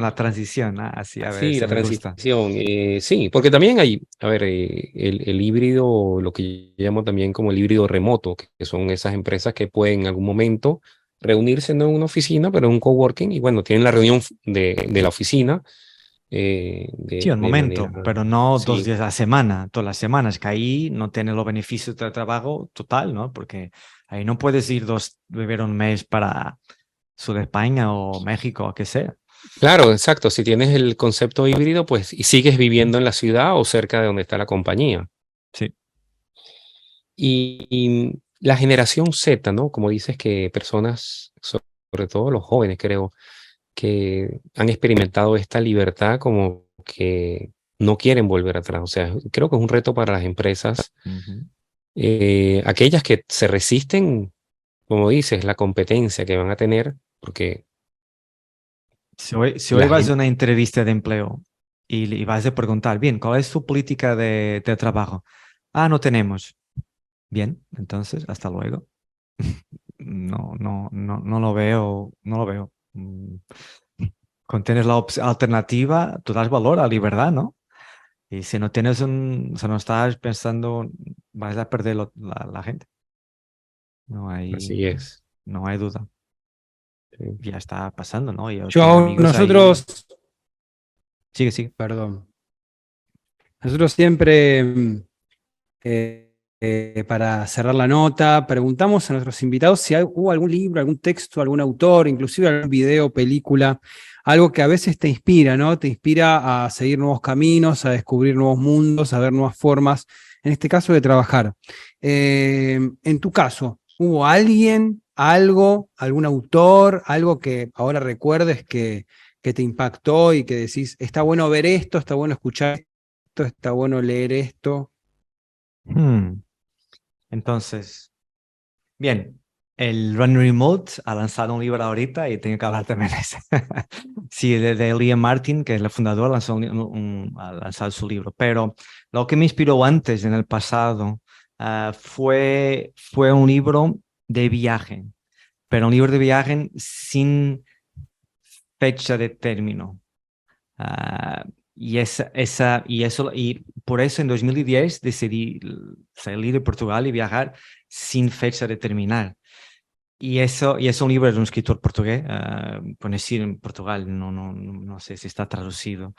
La transición, así, a ver Sí, si la me gusta. transición. Sí, porque también hay, a ver, el híbrido, lo que yo llamo también como el híbrido remoto, que son esas empresas que pueden en algún momento reunirse no en una oficina, pero en un coworking, y bueno, tienen la reunión de la oficina Sí, un de manera, momento, pero no dos sí, días a la semana, todas las semanas, que ahí no tiene los beneficios del trabajo total, ¿no? Porque ahí no puedes ir vivir un mes para Sur de España o México o que sea. claro, exacto. Si tienes el concepto híbrido, pues y sigues viviendo en la ciudad o cerca de donde está la compañía. Sí, Y la generación Z, ¿no? Como dices que personas, sobre todo los jóvenes, creo, que han experimentado esta libertad como que no quieren volver atrás. O sea, creo que es un reto para las empresas, ujú. aquellas que se resisten, como dices, la competencia que van a tener, porque Si hoy la vas a gente, una entrevista de empleo y vas a preguntar, bien, ¿cuál es tu política de trabajo? No tenemos. Bien, entonces, hasta luego. No, no, no, no lo veo, no lo veo. Cuando tienes la alternativa, tú das valor a la libertad, ¿no? Y si no tienes o sea, no estás pensando, vas a perder la gente. No hay, así es. no hay duda. Sí. Ya está pasando, ¿no? Yo tengo Yo, amigos ahí. nosotros, Sigue, sigue. perdón, nosotros siempre, para cerrar la nota, preguntamos a nuestros invitados si hubo algún libro, algún texto, algún autor, inclusive algún video, película, algo que a veces te inspira, ¿no? Te inspira a seguir nuevos caminos, a descubrir nuevos mundos, a ver nuevas formas, en este caso de trabajar. En tu caso, ¿hubo alguien, algo, algún autor, algo que ahora recuerdes que te impactó y que decís, está bueno ver esto, está bueno escuchar esto, está bueno leer esto? Hmm. Entonces, bien, el Run Remote ha lanzado un libro ahorita y tengo que hablar también de ese. Sí, de Liam Martin, que es el fundador, ha lanzado su libro. Pero lo que me inspiró antes, en el pasado, fue un libro de viaje, pero un libro de viaje sin fecha de término. Ah, y por eso en 2010 decidí salir de Portugal y viajar sin fecha de terminar. Y es un libro de un escritor portugués, conocido en Portugal, no sé si está traducido.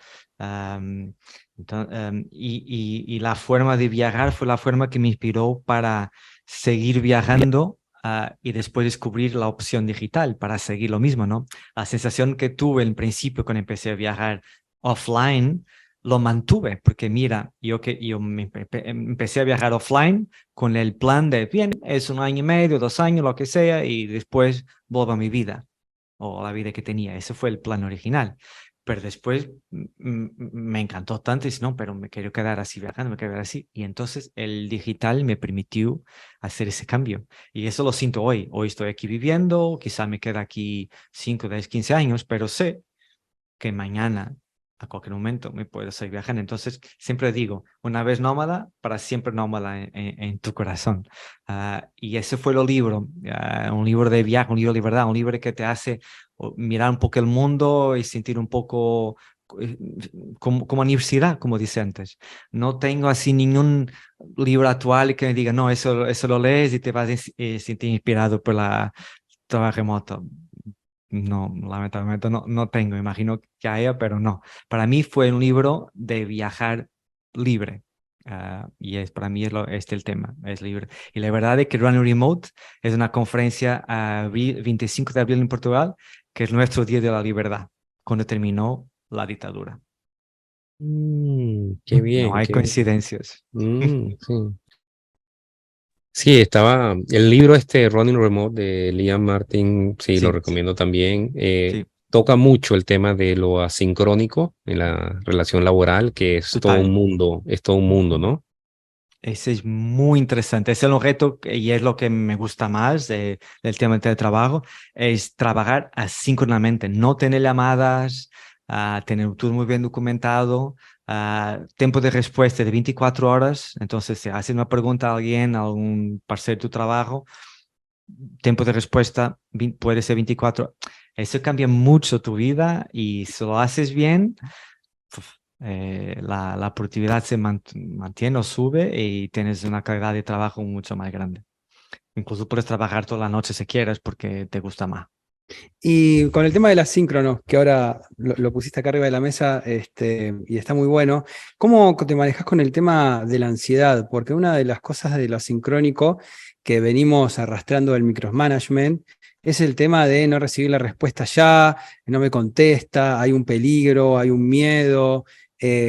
Y la forma de viajar fue la forma que me inspiró para seguir viajando, y después descubrir la opción digital para seguir lo mismo, ¿no? La sensación que tuve en principio cuando empecé a viajar offline, lo mantuve, porque mira, yo empecé a viajar offline con el plan de, bien, es un año y medio, 2 años, lo que sea, y después vuelvo a mi vida o a la vida que tenía. Ese fue el plan original. Pero después me encantó tanto y dije, no, pero me quiero quedar así viajando, me quiero quedar así. Y entonces el digital me permitió hacer ese cambio. Y eso lo siento hoy. Hoy estoy aquí viviendo, quizá me queda aquí 5, 10, 15 años, pero sé que mañana, a cualquier momento, me puedo seguir viajando. Entonces, siempre digo, una vez nómada, para siempre nómada en tu corazón. Y ese fue el libro, un libro de viaje, un libro de verdad, un libro que te hace mirar un poco el mundo y sentir un poco eh, como universidad, como dice antes. No tengo así ningún libro actual que me diga, no, eso lo lees y te vas a sentir inspirado por la trabajo remoto. No, lamentablemente no tengo, imagino que haya, pero no. Para mí fue un libro de viajar libre. Y para mí es el tema, es libre. Y la verdad es que Running Remote es una conferencia a 25 de abril en Portugal, que es nuestro Día de la Libertad, cuando terminó la dictadura. Qué No bien, hay qué bien. coincidencias. Sí. Sí, estaba el libro este Running Remote de Liam Martin, sí, lo Sí, recomiendo también. sí, Toca mucho el tema de lo asincrónico en la relación laboral, que total. es todo un mundo, ¿no? Ese es muy interesante. Ese es el reto y es lo que me gusta más del tema del teletrabajo, es trabajar asíncronamente, no tener llamadas, tener todo muy bien documentado, tiempo de respuesta de 24 horas. Entonces, si haces una pregunta a alguien, a algún parcero de tu trabajo, tiempo de respuesta puede ser 24. Eso cambia mucho tu vida y si lo haces bien la productividad se mantiene o sube y tienes una calidad de trabajo mucho más grande. Incluso puedes trabajar toda la noche si quieres porque te gusta más. Y con el tema del asíncrono, que ahora lo pusiste acá arriba de la mesa, y está muy bueno, ¿cómo te manejas con el tema de la ansiedad? Porque una de las cosas de lo asincrónico que venimos arrastrando del micromanagement es el tema de no recibir la respuesta ya, no me contesta, hay un peligro, hay un miedo.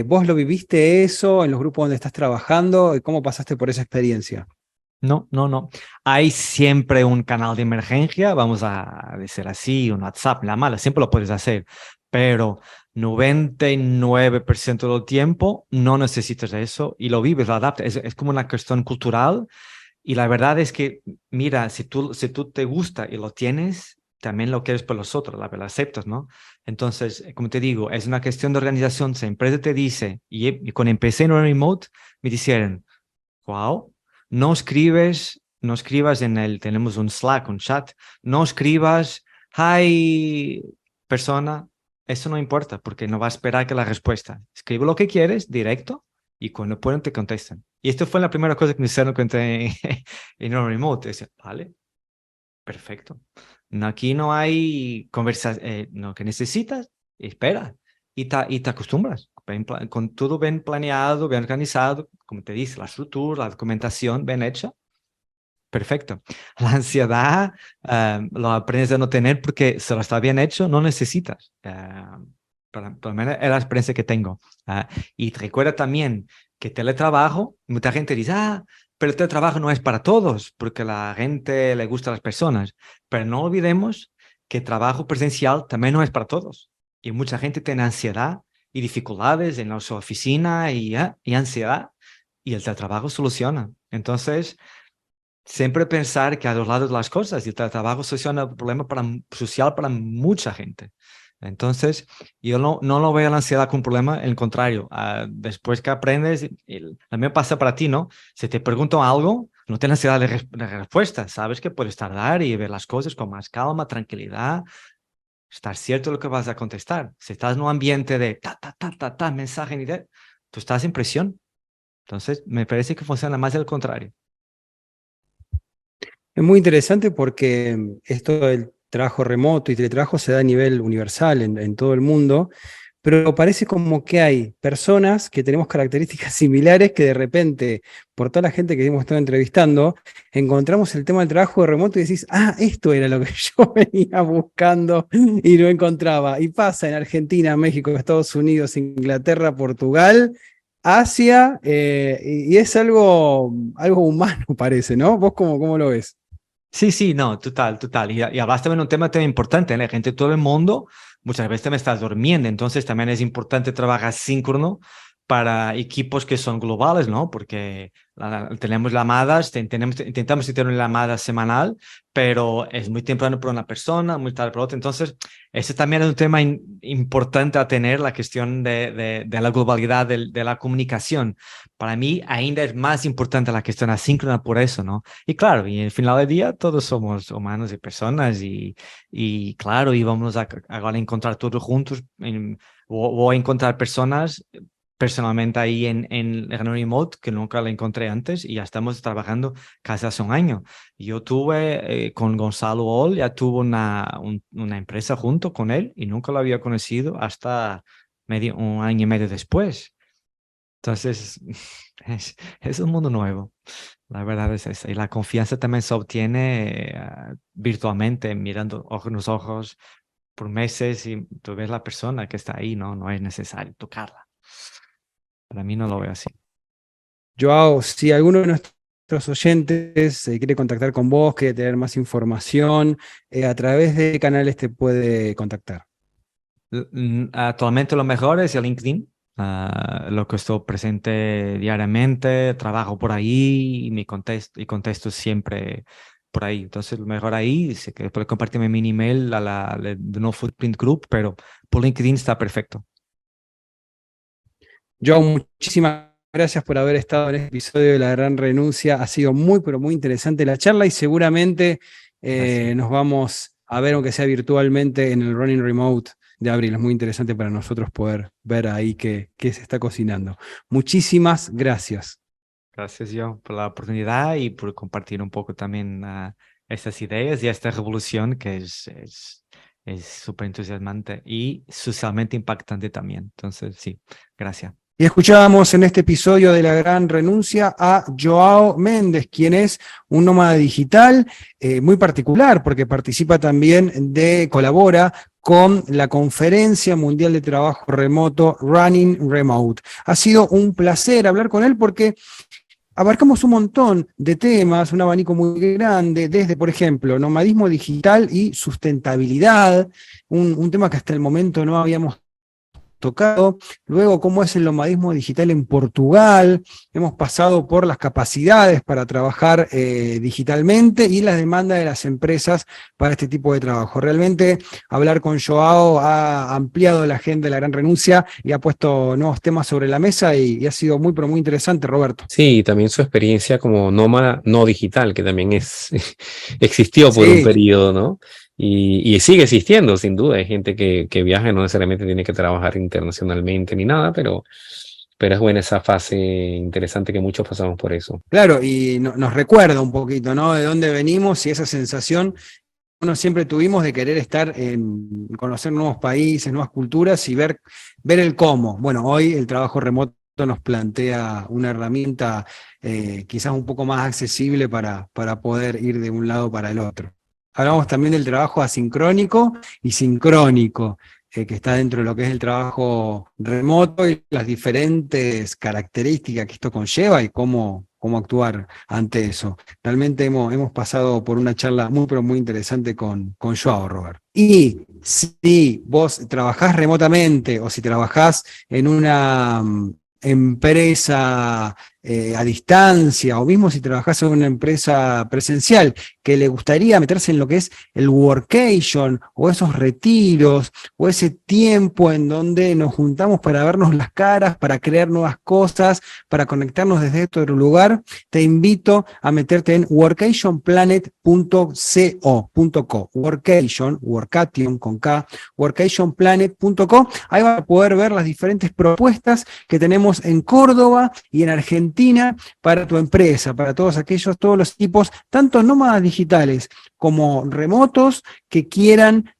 ¿Vos lo viviste eso en los grupos donde estás trabajando? ¿Cómo pasaste por esa experiencia? No. Hay siempre un canal de emergencia, vamos a decir así, un WhatsApp, la mala, siempre lo puedes hacer, pero 99% del tiempo no necesitas eso y lo vives, lo adaptas. Es como una cuestión cultural y la verdad es que, mira, si tú te gusta y lo tienes, también lo quieres por los otros, la verdad, aceptas, ¿no? Entonces, como te digo, es una cuestión de organización. Si la empresa te dice, y cuando empecé en Remote, me dijeron, wow, no escribas tenemos un Slack, un chat, no escribas, hi, persona, eso no importa, porque no va a esperar que la respuesta. Escribe lo que quieres, directo, y cuando pueden te contestan. Y esto fue la primera cosa que me hicieron cuando entré en un remote. Decía, vale, perfecto. No, aquí no hay conversación, lo que necesitas, espera, y te acostumbras. Con todo bien planeado, bien organizado, como te dice, la estructura, la documentación bien hecha, perfecto. La ansiedad lo aprendes a no tener porque si lo está bien hecho, no necesitas. Por lo menos es la experiencia que tengo. Y te recuerda también que teletrabajo, mucha gente dice, pero el teletrabajo no es para todos, porque a la gente le gusta a las personas. Pero no olvidemos que el trabajo presencial también no es para todos. Y mucha gente tiene ansiedad y dificultades en su oficina y ansiedad, y el teletrabajo soluciona. Entonces, siempre pensar que a los lados de las cosas y el trabajo soluciona el problema social para mucha gente. Entonces, yo no lo veo la ansiedad como un problema, al contrario, después que aprendes, también pasa para ti, ¿no? Si te pregunto algo, no tienes ansiedad de respuesta, sabes que puedes tardar y ver las cosas con más calma, tranquilidad, estar cierto de lo que vas a contestar. Si estás en un ambiente de mensaje, tú estás en presión. Entonces, me parece que funciona más del contrario. Es muy interesante porque esto del trabajo remoto y teletrabajo se da a nivel universal en todo el mundo, pero parece como que hay personas que tenemos características similares que de repente, por toda la gente que hemos estado entrevistando, encontramos el tema del trabajo de remoto y decís, esto era lo que yo venía buscando y no encontraba. Y pasa en Argentina, México, Estados Unidos, Inglaterra, Portugal. Asia, y es algo humano, parece, ¿no? ¿Vos cómo lo ves? Sí, no, total. Y hablaste de un tema tan importante, la gente de todo el mundo muchas veces me estás durmiendo, entonces también es importante trabajar síncrono para equipos que son globales, ¿no? Porque tenemos llamadas, intentamos tener una llamada semanal, pero es muy temprano para una persona, muy tarde para otra. Entonces, ese también es un tema importante a tener, la cuestión de la globalidad de la comunicación. Para mí, ainda es más importante la cuestión asíncrona por eso, ¿no? Y claro, y al final del día todos somos humanos y personas y claro, y vamos a ahora encontrar todos juntos, o a encontrar personas personalmente ahí en Remote, que nunca la encontré antes, y ya estamos trabajando casi hace un año. Yo tuve con Gonzalo Ol, ya tuve una empresa junto con él y nunca lo había conocido hasta un año y medio después. Entonces, es un mundo nuevo. La verdad es esa. Y la confianza también se obtiene virtualmente, mirando ojos en los ojos por meses y tú ves la persona que está ahí, ¿no? No es necesario tocarla. Para mí no lo veo así. Joao, si alguno de nuestros oyentes quiere contactar con vos, quiere tener más información, ¿a través de canales te puede contactar? Actualmente lo mejor es el LinkedIn, lo que estoy presente diariamente, trabajo por ahí y contesto siempre por ahí. Entonces, lo mejor ahí, sé que puede compartirme mi email a la de No Footprint Group, pero por LinkedIn está perfecto. Joao, muchísimas gracias por haber estado en este episodio de La Gran Renuncia. Ha sido muy, pero muy interesante la charla y seguramente nos vamos a ver, aunque sea virtualmente, en el Running Remote de abril. Es muy interesante para nosotros poder ver ahí qué se está cocinando. Muchísimas gracias. Gracias, yo, por la oportunidad y por compartir un poco también estas ideas y esta revolución que es súper entusiasmante y socialmente impactante también. Entonces, sí, gracias. Y escuchábamos en este episodio de La Gran Renuncia a Joao Méndez, quien es un nómada digital muy particular, porque participa también colabora con la Conferencia Mundial de Trabajo Remoto Running Remote. Ha sido un placer hablar con él porque abarcamos un montón de temas, un abanico muy grande, desde, por ejemplo, nomadismo digital y sustentabilidad, un tema que hasta el momento no habíamos tocado, luego cómo es el nomadismo digital en Portugal, hemos pasado por las capacidades para trabajar digitalmente y las demandas de las empresas para este tipo de trabajo. Realmente hablar con Joao ha ampliado la agenda de La Gran Renuncia y ha puesto nuevos temas sobre la mesa y ha sido muy, pero muy interesante, Roberto. Sí, y también su experiencia como nómada no digital, que también existió por un periodo, ¿no? Y sigue existiendo, sin duda. Hay gente que viaja y no necesariamente tiene que trabajar internacionalmente ni nada, pero es buena esa fase interesante que muchos pasamos por eso. Claro, y nos recuerda un poquito, ¿no? De dónde venimos y esa sensación uno siempre tuvimos de querer conocer nuevos países, nuevas culturas y ver el cómo. Bueno, hoy el trabajo remoto nos plantea una herramienta quizás un poco más accesible para poder ir de un lado para el otro. Hablamos también del trabajo asincrónico y sincrónico, que está dentro de lo que es el trabajo remoto y las diferentes características que esto conlleva y cómo actuar ante eso. Realmente hemos pasado por una charla muy, pero muy interesante con Joao, Robert. Y si vos trabajás remotamente o si trabajás en una empresa a distancia, o mismo si trabajás en una empresa presencial, que le gustaría meterse en lo que es el workation, o esos retiros, o ese tiempo en donde nos juntamos para vernos las caras, para crear nuevas cosas, para conectarnos desde otro lugar, te invito a meterte en workationplanet.co. Workation con K, workationplanet.co. Ahí vas a poder ver las diferentes propuestas que tenemos en Córdoba y en Argentina para tu empresa, para todos los equipos, tanto nómadas digitales como remotos, que quieran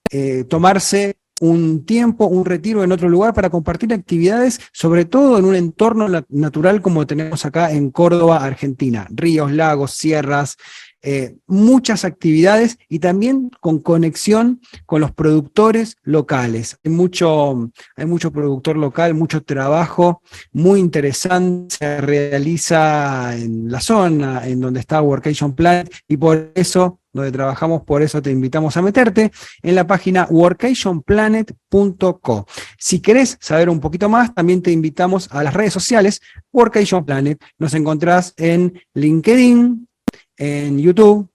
tomarse un tiempo, un retiro en otro lugar para compartir actividades, sobre todo en un entorno natural como tenemos acá en Córdoba, Argentina. Ríos, lagos, sierras, muchas actividades y también con conexión con los productores locales. Hay mucho productor local, mucho trabajo muy interesante se realiza en la zona en donde está Workation Planet y por eso donde trabajamos, por eso te invitamos a meterte en la página workationplanet.co. Si querés saber un poquito más, también te invitamos a las redes sociales Workation Planet. Nos encontrás en LinkedIn, en YouTube,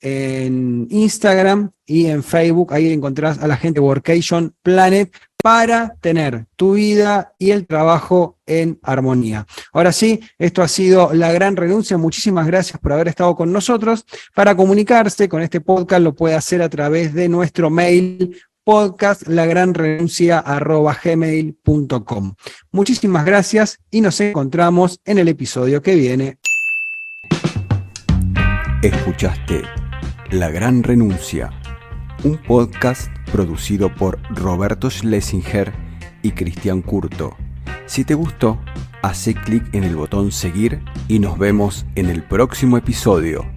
en Instagram y en Facebook. Ahí encontrás a la gente de Workation Planet para tener tu vida y el trabajo en armonía. Ahora sí, esto ha sido La Gran Renuncia. Muchísimas gracias por haber estado con nosotros. Para comunicarse con este podcast lo puede hacer a través de nuestro mail podcastlagranrenuncia@gmail.com. Muchísimas gracias y nos encontramos en el episodio que viene. Escuchaste La Gran Renuncia, un podcast producido por Roberto Schlesinger y Cristian Curto. Si te gustó, hace clic en el botón seguir y nos vemos en el próximo episodio.